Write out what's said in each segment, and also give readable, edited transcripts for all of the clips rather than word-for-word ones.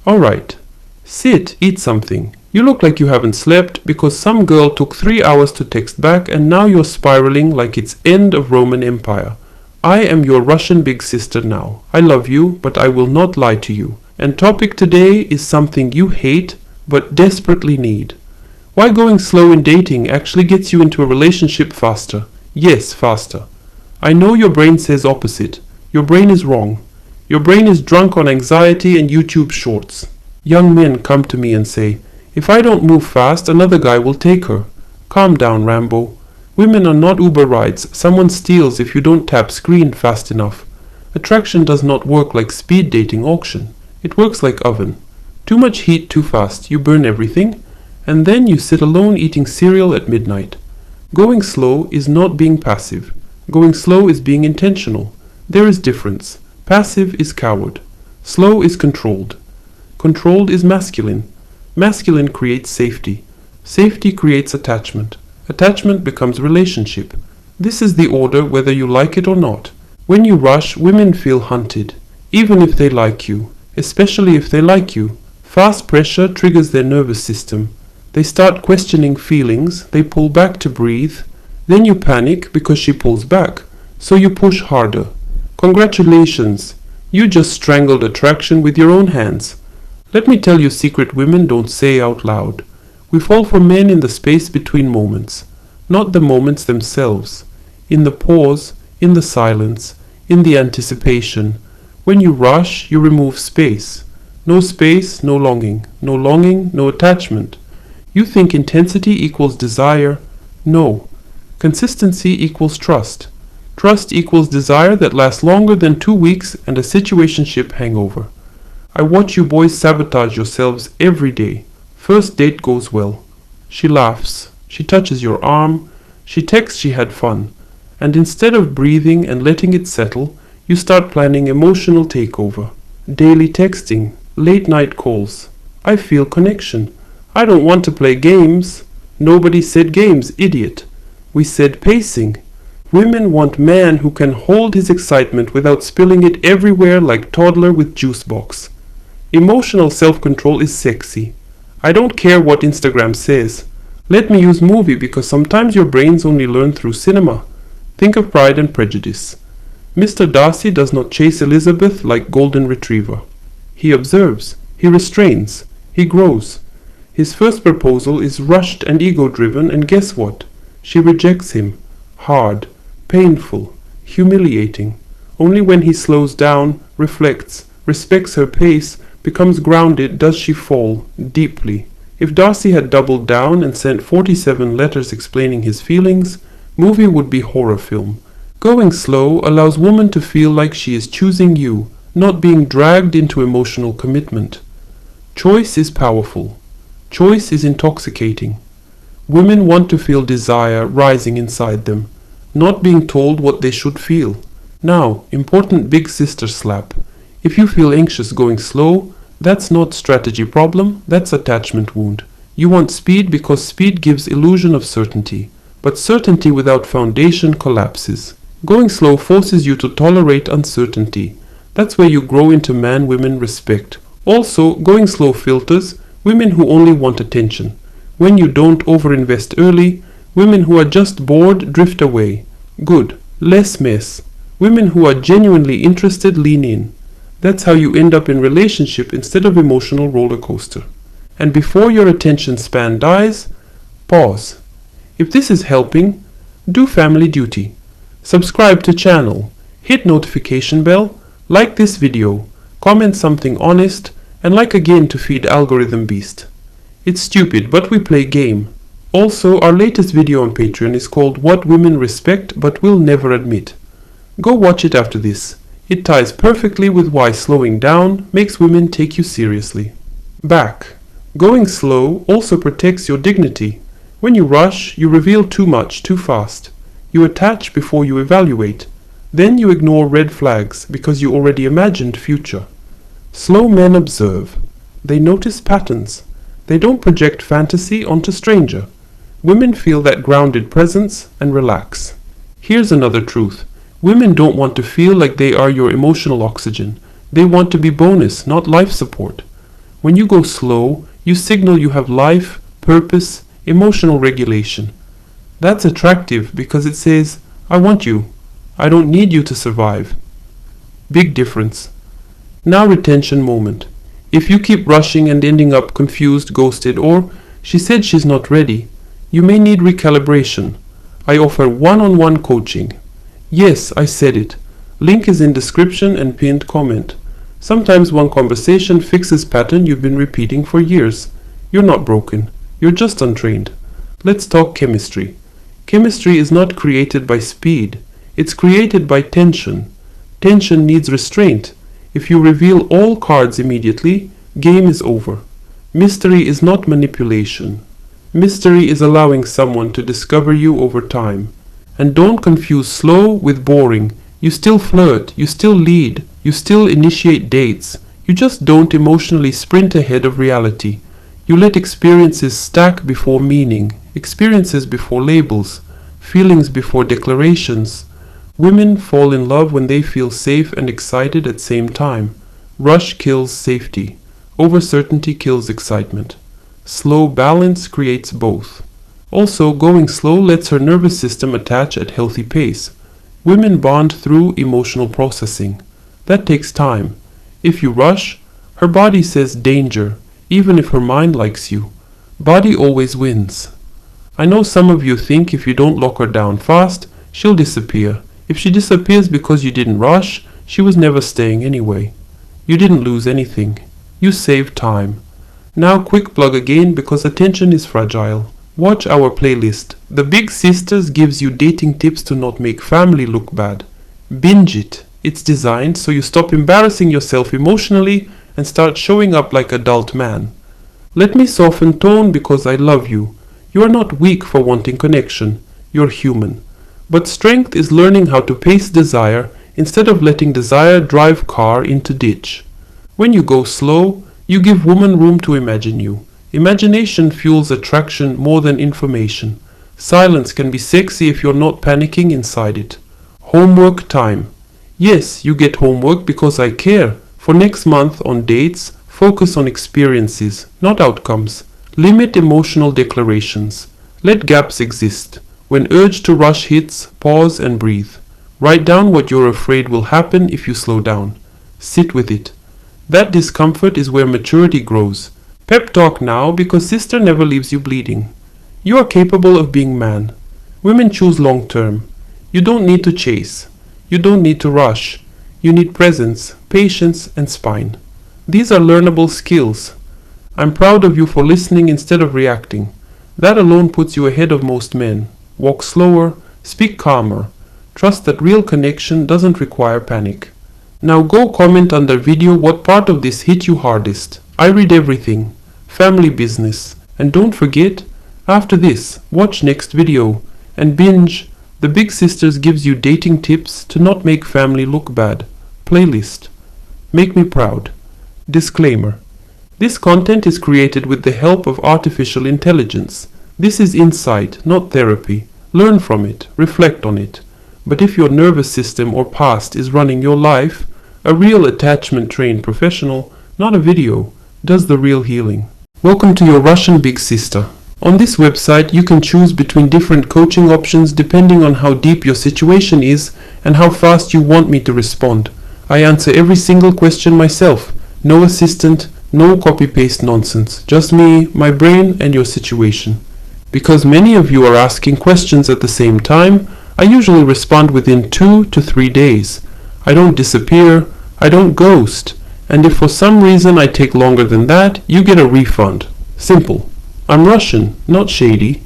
Alright. Sit, eat something. You look like you haven't slept because some girl took 3 hours to text back and now you're spiraling like it's end of Roman Empire. I am your Russian big sister now. I love you, but I will not lie to you. And topic today is something you hate but desperately need. Why going slow in dating actually gets you into a relationship faster. Yes, faster. I know your brain says opposite. Your brain is wrong. Your brain is drunk on anxiety and YouTube shorts. Young men come to me and say, if I don't move fast, another guy will take her. Calm down, Rambo. Women are not Uber rides. Someone steals if you don't tap screen fast enough. Attraction does not work like speed dating auction. It works like oven. Too much heat too fast, you burn everything, and then you sit alone eating cereal at midnight. Going slow is not being passive. Going slow is being intentional. There is difference. Passive is coward. Slow is controlled. Controlled is masculine. Masculine creates safety. Safety creates attachment. Attachment becomes relationship. This is the order whether you like it or not. When you rush, women feel hunted, even if they like you, especially if they like you. Fast pressure triggers their nervous system. They start questioning feelings, they pull back to breathe. Then you panic because she pulls back, so you push harder. Congratulations, you just strangled attraction with your own hands. Let me tell you secret women don't say out loud. We fall for men in the space between moments, not the moments themselves. In the pause, in the silence, in the anticipation. When you rush, you remove space. No space, no longing. No longing, no attachment. You think intensity equals desire. No. Consistency equals trust. Trust equals desire that lasts longer than 2 weeks and a situationship hangover. I watch you boys sabotage yourselves every day. First date goes well. She laughs. She touches your arm. She texts she had fun. And instead of breathing and letting it settle, you start planning emotional takeover. Daily texting. Late night calls. I feel connection. I don't want to play games. Nobody said games, idiot. We said pacing. Women want man who can hold his excitement without spilling it everywhere like toddler with juice box. Emotional self-control is sexy. I don't care what Instagram says. Let me use movie because sometimes your brains only learn through cinema. Think of Pride and Prejudice. Mr. Darcy does not chase Elizabeth like golden retriever. He observes. He restrains. He grows. His first proposal is rushed and ego-driven, and guess what? She rejects him. Hard, painful, humiliating. Only when he slows down, reflects, respects her pace, becomes grounded, does she fall deeply. If Darcy had doubled down and sent 47 letters explaining his feelings, movie would be horror film. Going slow allows woman to feel like she is choosing you, not being dragged into emotional commitment. Choice is powerful. Choice is intoxicating. Women want to feel desire rising inside them, not being told what they should feel. Now, important big sister slap. If you feel anxious going slow, that's not strategy problem, that's attachment wound. You want speed because speed gives illusion of certainty, but certainty without foundation collapses. Going slow forces you to tolerate uncertainty. That's where you grow into man-women respect. Also, going slow filters women who only want attention. When you don't overinvest early, women who are just bored drift away. Good. Less mess. Women who are genuinely interested lean in. That's how you end up in relationship instead of emotional roller coaster. And before your attention span dies, pause. If this is helping, do family duty. Subscribe to channel, hit notification bell, like this video, comment something honest, and like again to feed algorithm beast. It's stupid, but we play game. Also, our latest video on Patreon is called What Women Respect But Will Never Admit. Go watch it after this. It ties perfectly with why slowing down makes women take you seriously. Back. Going slow also protects your dignity. When you rush, you reveal too much too fast. You attach before you evaluate. Then you ignore red flags because you already imagined future. Slow men observe. They notice patterns. They don't project fantasy onto stranger. Women feel that grounded presence and relax. Here's another truth. Women don't want to feel like they are your emotional oxygen. They want to be bonus, not life support. When you go slow, you signal you have life, purpose, emotional regulation. That's attractive because it says, I want you. I don't need you to survive. Big difference. Now retention moment. If you keep rushing and ending up confused, ghosted, or she said she's not ready, you may need recalibration. I offer one-on-one coaching. Yes, I said it. Link is in description and pinned comment. Sometimes one conversation fixes pattern you've been repeating for years. You're not broken. You're just untrained. Let's talk chemistry. Chemistry is not created by speed. It's created by tension. Tension needs restraint. If you reveal all cards immediately, game is over. Mystery is not manipulation. Mystery is allowing someone to discover you over time. And don't confuse slow with boring. You still flirt, you still lead, you still initiate dates. You just don't emotionally sprint ahead of reality. You let experiences stack before meaning, experiences before labels, feelings before declarations. Women fall in love when they feel safe and excited at the same time. Rush kills safety. Overcertainty kills excitement. Slow balance creates both. Also, going slow lets her nervous system attach at healthy pace. Women bond through emotional processing. That takes time. If you rush, her body says danger, even if her mind likes you. Body always wins. I know some of you think if you don't lock her down fast, she'll disappear. If she disappears because you didn't rush, she was never staying anyway. You didn't lose anything. You saved time. Now quick plug again because attention is fragile. Watch our playlist. The Big Sisters gives you dating tips to not make family look bad. Binge it. It's designed so you stop embarrassing yourself emotionally and start showing up like adult man. Let me soften tone because I love you. You are not weak for wanting connection. You're human. But strength is learning how to pace desire instead of letting desire drive car into ditch. When you go slow, you give woman room to imagine you. Imagination fuels attraction more than information. Silence can be sexy if you're not panicking inside it. Homework time. Yes, you get homework because I care. For next month on dates, focus on experiences, not outcomes. Limit emotional declarations. Let gaps exist. When urge to rush hits, pause and breathe. Write down what you're afraid will happen if you slow down. Sit with it. That discomfort is where maturity grows. Pep talk now because sister never leaves you bleeding. You are capable of being man. Women choose long term. You don't need to chase. You don't need to rush. You need presence, patience, and spine. These are learnable skills. I'm proud of you for listening instead of reacting. That alone puts you ahead of most men. Walk slower, speak calmer. Trust that real connection doesn't require panic. Now go comment under video what part of this hit you hardest. I read everything. Family business. And don't forget, after this, watch next video and binge. The Big Sisters gives you dating tips to not make family look bad. Playlist. Make me proud. Disclaimer. This content is created with the help of artificial intelligence. This is insight, not therapy. Learn from it, reflect on it. But if your nervous system or past is running your life, a real attachment-trained professional, not a video, does the real healing. Welcome to your Russian Big Sister. On this website, you can choose between different coaching options depending on how deep your situation is and how fast you want me to respond. I answer every single question myself. No assistant, no copy-paste nonsense. Just me, my brain, and your situation. Because many of you are asking questions at the same time, I usually respond within 2 to 3 days. I don't disappear, I don't ghost, and if for some reason I take longer than that, you get a refund. Simple. I'm Russian, not shady.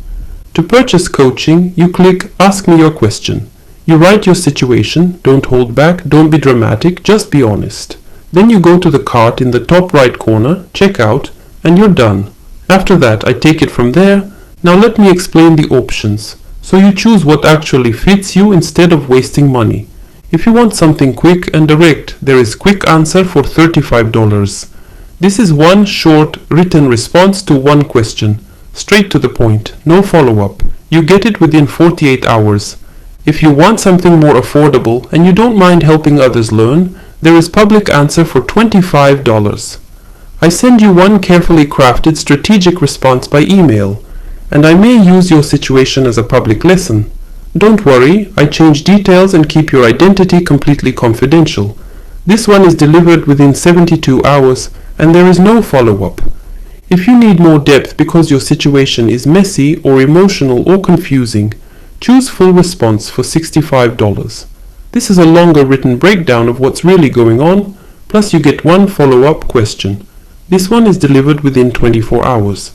To purchase coaching, you click Ask Me Your Question. You write your situation, don't hold back, don't be dramatic, just be honest. Then you go to the cart in the top right corner, check out, and you're done. After that, I take it from there. Now let me explain the options, so you choose what actually fits you instead of wasting money. If you want something quick and direct, there is Quick Answer for $35. This is one short written response to one question. Straight to the point, no follow-up. You get it within 48 hours. If you want something more affordable and you don't mind helping others learn, there is Public Answer for $25. I send you one carefully crafted strategic response by email, and I may use your situation as a public lesson. Don't worry, I change details and keep your identity completely confidential. This one is delivered within 72 hours, and there is no follow-up. If you need more depth because your situation is messy or emotional or confusing, choose full response for $65. This is a longer written breakdown of what's really going on, plus you get one follow-up question. This one is delivered within 24 hours.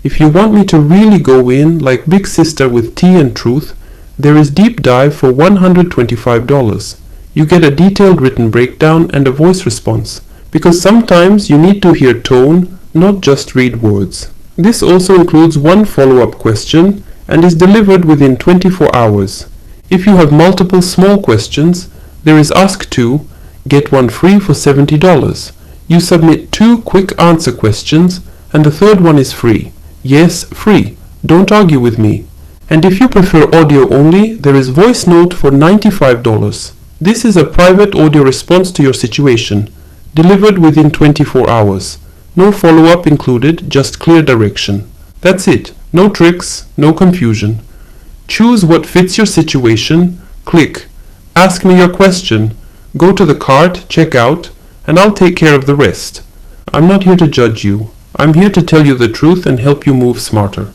If you want me to really go in like Big Sister with tea and truth, there is Deep Dive for $125. You get a detailed written breakdown and a voice response, because sometimes you need to hear tone, not just read words. This also includes one follow-up question and is delivered within 24 hours. If you have multiple small questions, there is Ask 2, get one free for $70. You submit 2 quick answer questions and the third one is free. Yes, free. Don't argue with me. And if you prefer audio only, there is Voice Note for $95. This is a private audio response to your situation, delivered within 24 hours. No follow-up included, just clear direction. That's it. No tricks, no confusion. Choose what fits your situation, click Ask me your question, go to the cart, check out, and I'll take care of the rest. I'm not here to judge you. I'm here to tell you the truth and help you move smarter.